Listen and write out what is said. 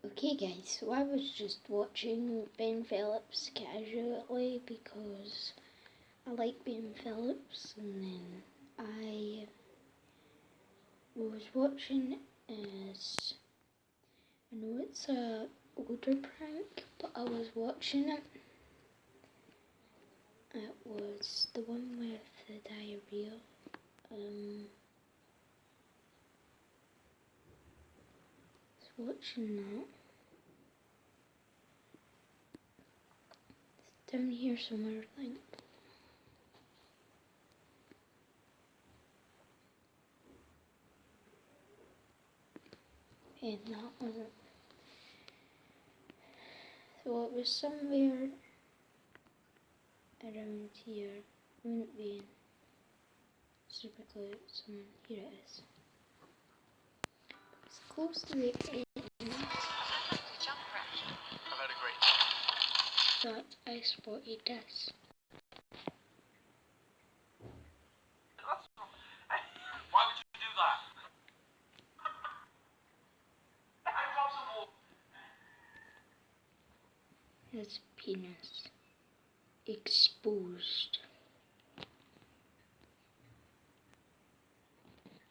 Okay guys, so I was just watching Ben Phillips casually because I like Ben Phillips, and then I was watching as, I know it's a older prank, but I was watching it. It was the one with the diarrhea. I was watching that. It's down here somewhere, I think. And that wasn't. So it was somewhere around here. Wouldn't be super close. Someone, here it is. It's close to the end. I've had a great But I spotted this. Why would you do that? Impossible. His penis exposed.